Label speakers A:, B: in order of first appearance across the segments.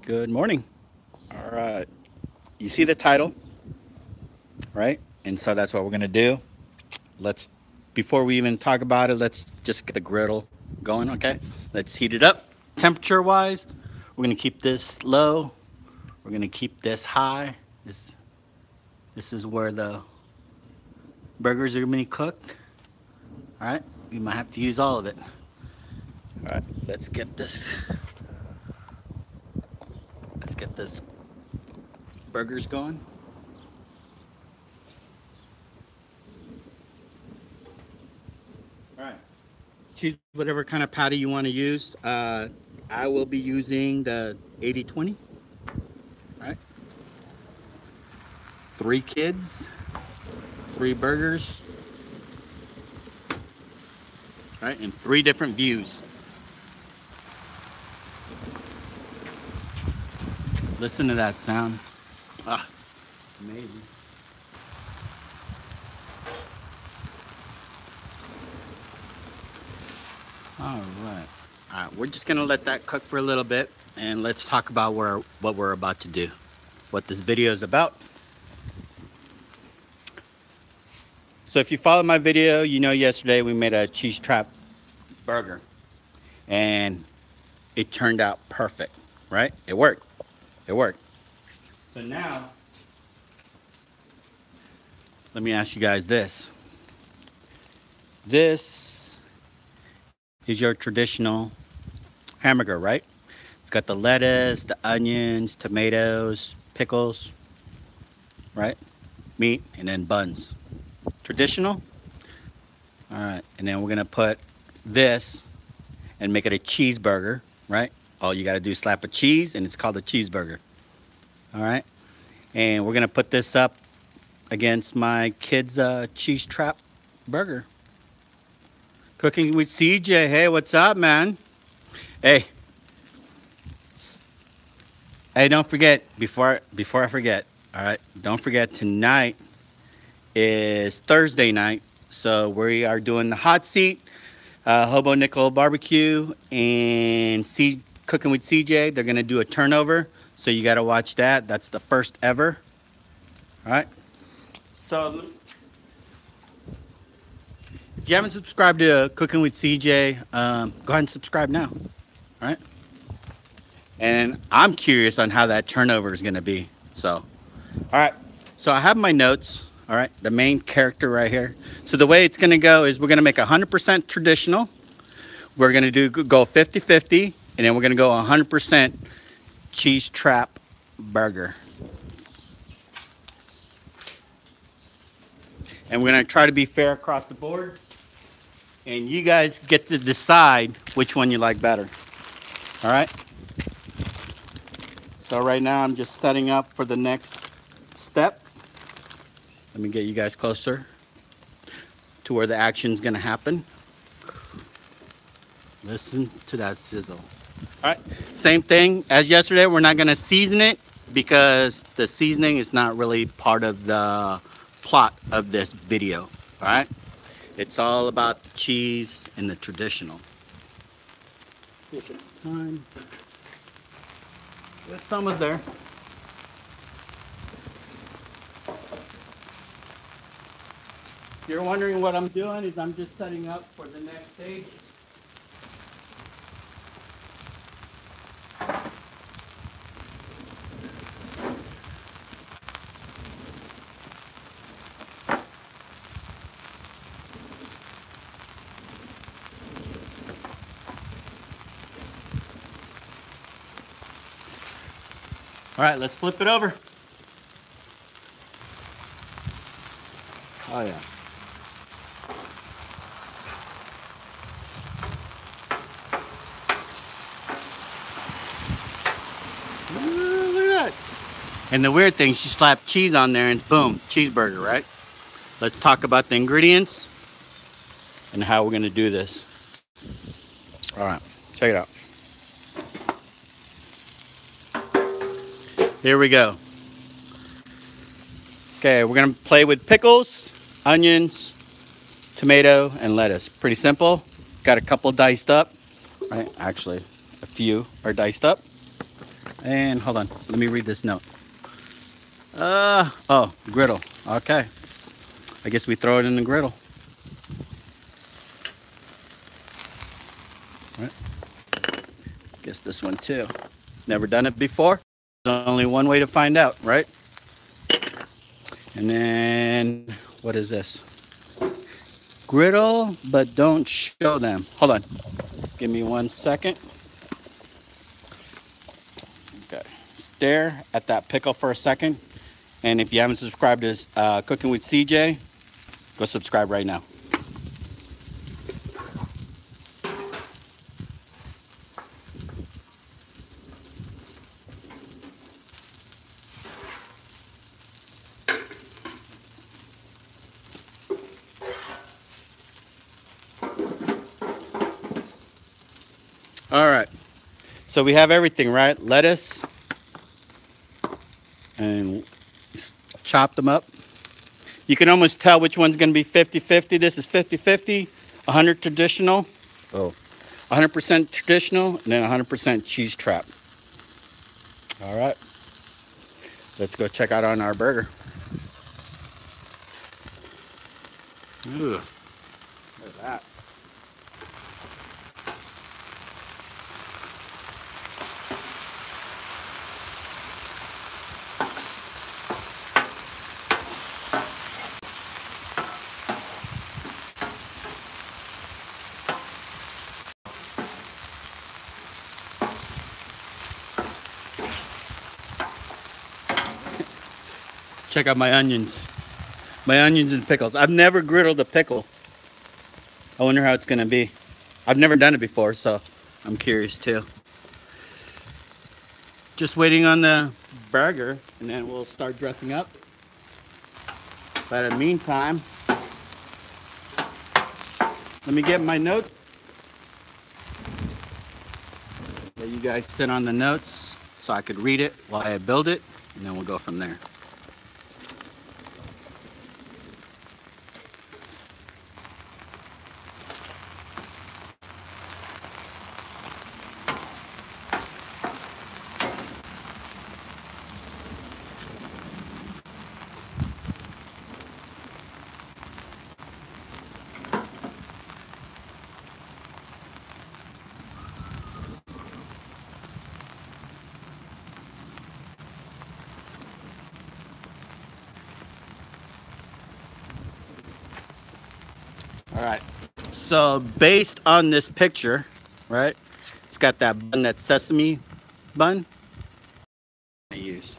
A: Good morning. All right. You see the title, right? And so that's what we're going to do. Let's, before we even talk about it, let's just get the griddle going, okay? Let's heat it up. Temperature wise, we're going to keep this low. We're going to keep this high. This is where the burgers are going to be cooked. All right. We might have to use all of it. All right. Let's get this burgers going. All right. Choose whatever kind of patty you want to use. I will be using the 80/20. All right. 3 kids, 3 burgers. All right, and 3 different views. Listen to that sound. Ah, amazing. All right. All right, we're just gonna let that cook for a little bit, and let's talk about what we're about to do, what this video is about. So if you followed my video, you know yesterday we made a cheese trap burger, and it turned out perfect, right? It worked. It worked. So now, let me ask you guys this. This is your traditional hamburger, right? It's got the lettuce, the onions, tomatoes, pickles, right? Meat, and then buns. Traditional? All right, and then we're gonna put this and make it a cheeseburger, right? All you gotta do is slap a cheese and it's called a cheeseburger. All right, and we're gonna put this up against my kids' cheese trap burger. Cooking with CJ. Hey, what's up, man? Hey, don't forget before I forget. All right, don't forget tonight is Thursday night, so we are doing the hot seat, Hobo Nickel barbecue, and Cooking with CJ. They're gonna do a turnover, so you gotta watch that. That's the first ever. All right. So if you haven't subscribed to Cooking with CJ, go ahead and subscribe now. All right. And I'm curious on how that turnover is gonna be. So, all right. So I have my notes. All right, the main character right here. So the way it's gonna go is we're gonna make 100% traditional. We're gonna go 50-50, and then we're gonna go 100% cheese trap burger. And we're gonna try to be fair across the board. And you guys get to decide which one you like better. All right? So right now I'm just setting up for the next step. Let me get you guys closer to where the action's gonna happen. Listen to that sizzle. All right, same thing as yesterday. We're not gonna season it because the seasoning is not really part of the plot of this video. All right, it's all about the cheese and the traditional. See if it's time. It's almost there. If you're wondering what I'm doing, is I'm just setting up for the next stage. All right, let's flip it over. Oh yeah. Look at that. And the weird thing is you slap cheese on there and boom, cheeseburger, right? Let's talk about the ingredients and how we're gonna do this. All right, check it out. Here we go. Okay, we're gonna play with pickles, onions, tomato, and lettuce. Pretty simple. Got a couple diced up, right? Actually, a few are diced up. And hold on, let me read this note. Oh, griddle. Okay. I guess we throw it in the griddle. All right. Guess this one too. Never done it before. There's only one way to find out, right? And then, what is this? Griddle, but don't show them. Hold on. Give me 1 second. Okay. Stare at that pickle for a second. And if you haven't subscribed to Cooking with CJ, go subscribe right now. All right, so we have everything, right? Lettuce, and chop them up. You can almost tell which one's gonna be 50-50. This is 50-50, 100 traditional, 100% traditional, and then 100% cheese trap. All right, let's go check out on our burger. Ooh, look at that. Check out my onions. My onions and pickles. I've never griddled a pickle. I wonder how it's gonna be. I've never done it before, so I'm curious too. Just waiting on the burger, and then we'll start dressing up. But in the meantime, let me get my notes. Let you guys sit on the notes so I could read it while I build it, and then we'll go from there. All right, so based on this picture, right, it's got that bun, that sesame bun I use.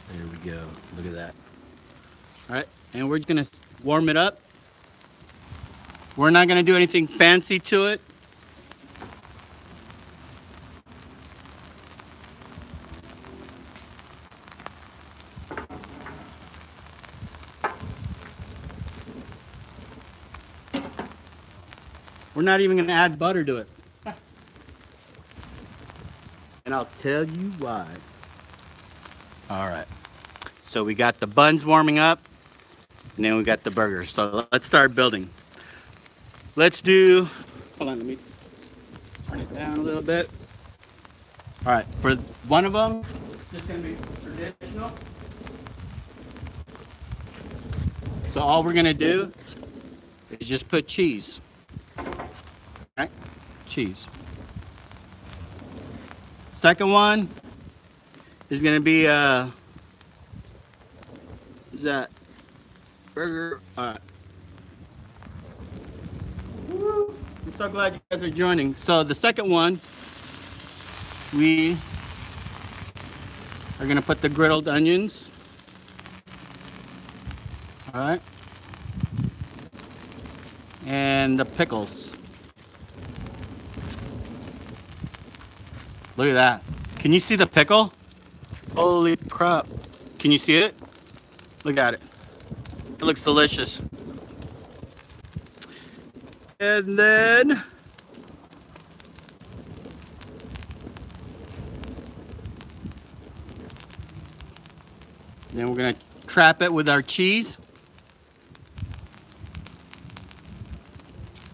A: There we go, look at that. All right, and we're gonna warm it up. We're not gonna do anything fancy to it. We're not even gonna add butter to it. And I'll tell you why. All right, so we got the buns warming up, and then we got the burgers. So let's start building. Let's do, hold on, let me turn it down a little bit. All right, for one of them, it's just gonna be traditional. So all we're gonna do is just put cheese. Right? Cheese. Second one is gonna be is that burger? All right. Woo. I'm so glad you guys are joining. So the second one, we are gonna put the griddled onions. All right. And the pickles. Look at that. Can you see the pickle? Holy crap. Can you see it? Look at it. It looks delicious. And then we're gonna trap it with our cheese.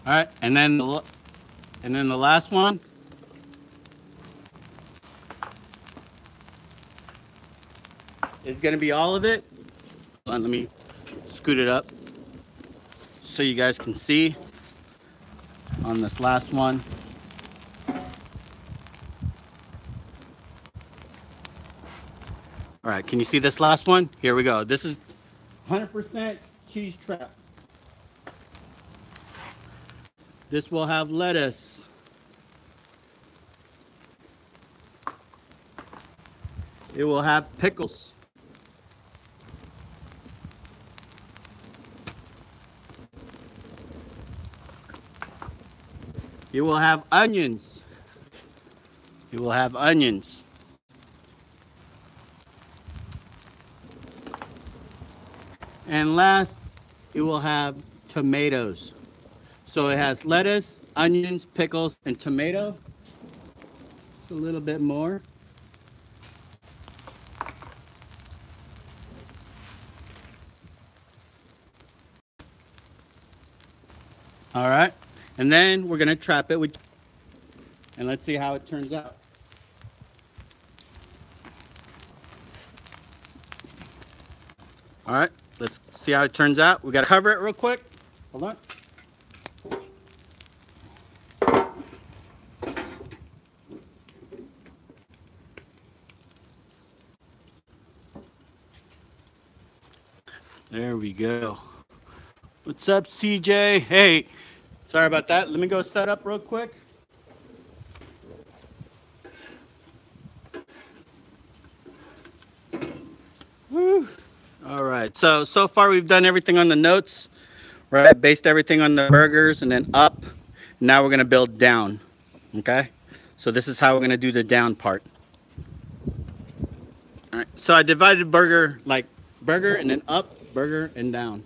A: All right, and then the last one is going to be all of it. Hold on, let me scoot it up so you guys can see on this last one. All right, can you see this last one? Here we go. This is 100% cheese trap. This will have lettuce. It will have pickles. It will have onions. It will have onions. And last, it will have tomatoes. So it has lettuce, onions, pickles, and tomato. Just a little bit more. All right, and then we're gonna trap it with, and let's see how it turns out. All right, let's see how it turns out. We gotta cover it real quick. Hold on. There we go. What's up, CJ? Hey, sorry about that. Let me go set up real quick. Woo. All right, so far we've done everything on the notes, right? Based everything on the burgers and then up. Now we're gonna build down, okay? So this is how we're gonna do the down part. All right, so I divided burger like burger and then up, burger and down.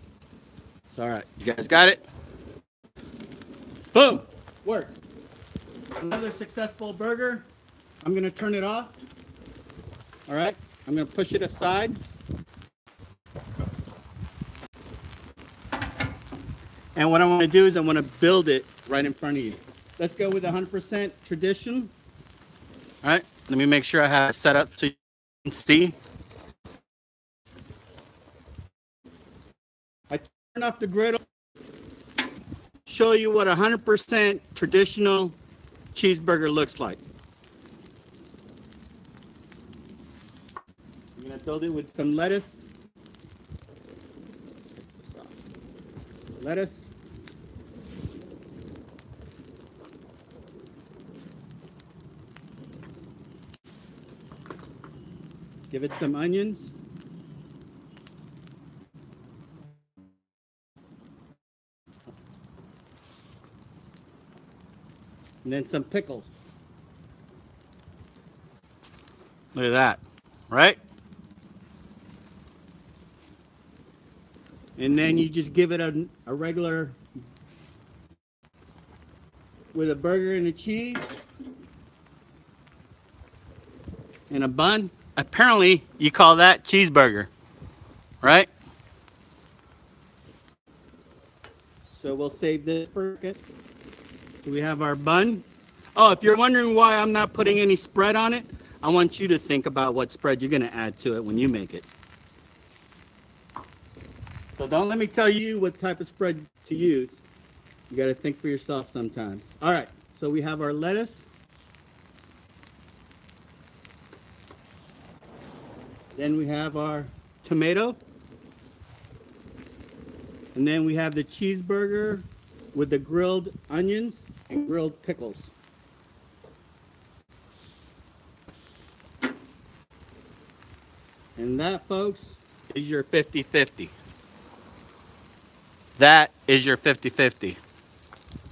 A: So, all right, you guys got it? Boom, works. Another successful burger. I'm gonna turn it off. All right, I'm gonna push it aside. And what I want to do is I want to build it right in front of you. Let's go with 100% tradition. All right, let me make sure I have it set up so you can see. I turn off the griddle, show you what 100% traditional cheeseburger looks like. I'm going to build it with some lettuce. Lettuce. Give it some onions. And then some pickles. Look at that, right? And then you just give it a regular, with a burger and a cheese and a bun. Apparently you call that cheeseburger, right? So we'll save this for a second. We have our bun. Oh, if you're wondering why I'm not putting any spread on it, I want you to think about what spread you're gonna add to it when you make it. So don't let me tell you what type of spread to use. You got to think for yourself sometimes. All right, so we have our lettuce. Then we have our tomato. And then we have the cheeseburger with the grilled onions and grilled pickles. And that, folks, is your 50-50. That is your 50-50.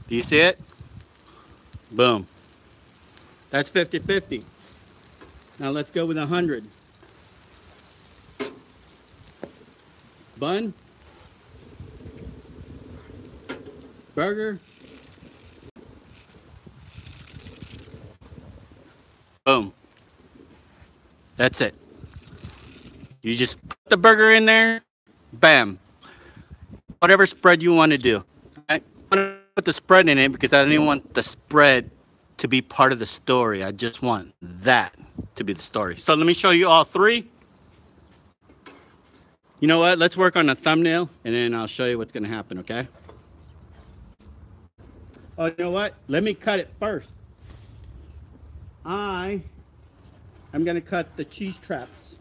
A: Do you see it? Boom. That's 50-50. Now let's go with 100. Bun. Burger. Boom. That's it. You just put the burger in there. Bam. Whatever spread you want to do. Right? put the spread in it because I didn't want the spread to be part of the story. I just want that to be the story. So let me show you all three. You know what? Let's work on a thumbnail and then I'll show you what's going to happen, okay? Oh, you know what? Let me cut it first. I'm going to cut the cheese traps.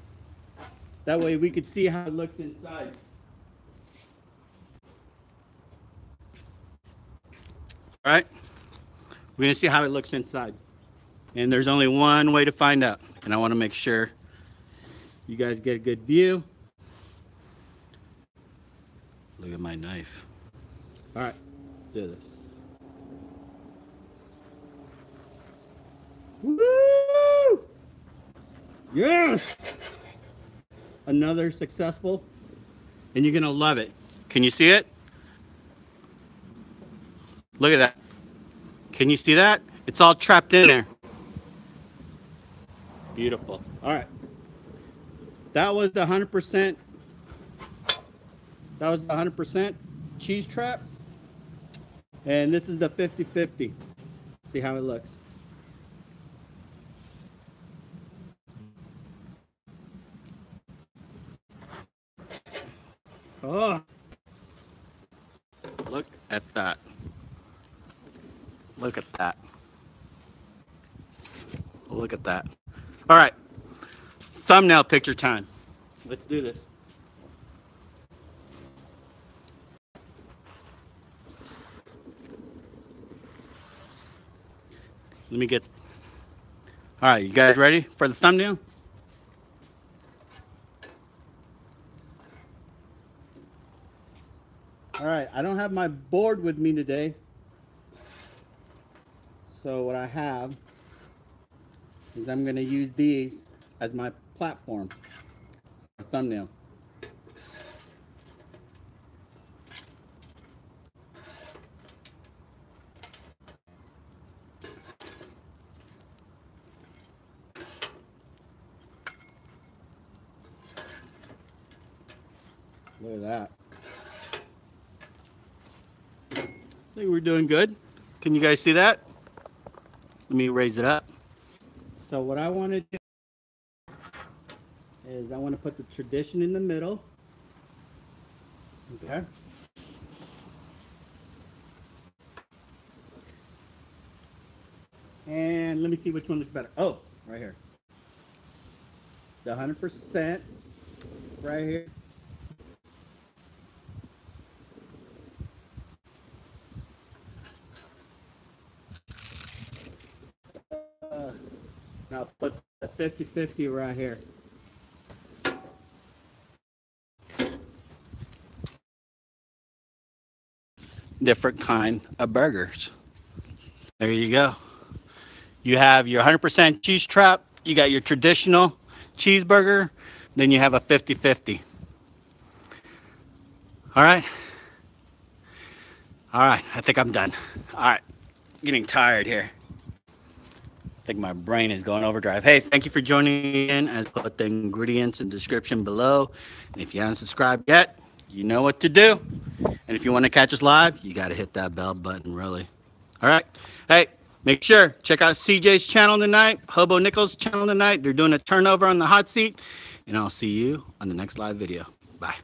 A: That way we could see how it looks inside. All right? We're going to see how it looks inside. And there's only one way to find out. And I want to make sure you guys get a good view. Look at my knife. All right, do this. Woo! Yes! Another successful. And you're going to love it. Can you see it? Look at that. Can you see that? It's all trapped in there. Beautiful. All right. That was the 100%. That was the 100% cheese trap. And this is the 50-50. See how it looks. Oh. Look at that. Look at that. Look at that. All right. Thumbnail picture time. Let's do this. Let me get. All right, you guys ready for the thumbnail? All right, I don't have my board with me today. So what I have is I'm going to use these as my platform, a thumbnail. Look at that. I think we're doing good. Can you guys see that? Let me raise it up. So what I want to do is I want to put the tradition in the middle. Okay. And let me see which one looks better. Oh, right here. The 100% right here. Now put the 50-50 right here. Different kind of burgers. There you go. You have your 100% cheese trap. You got your traditional cheeseburger. Then you have a 50-50. All right. All right. I think I'm done. All right. Getting tired here. I think my brain is going overdrive. Hey, thank you for joining in. I'll put the ingredients in the description below. And if you haven't subscribed yet, you know what to do. And if you want to catch us live, you got to hit that bell button, really. All right. Hey, make sure, check out CJ's channel tonight, Hobo Nichols' channel tonight. They're doing a turnover on the hot seat. And I'll see you on the next live video. Bye.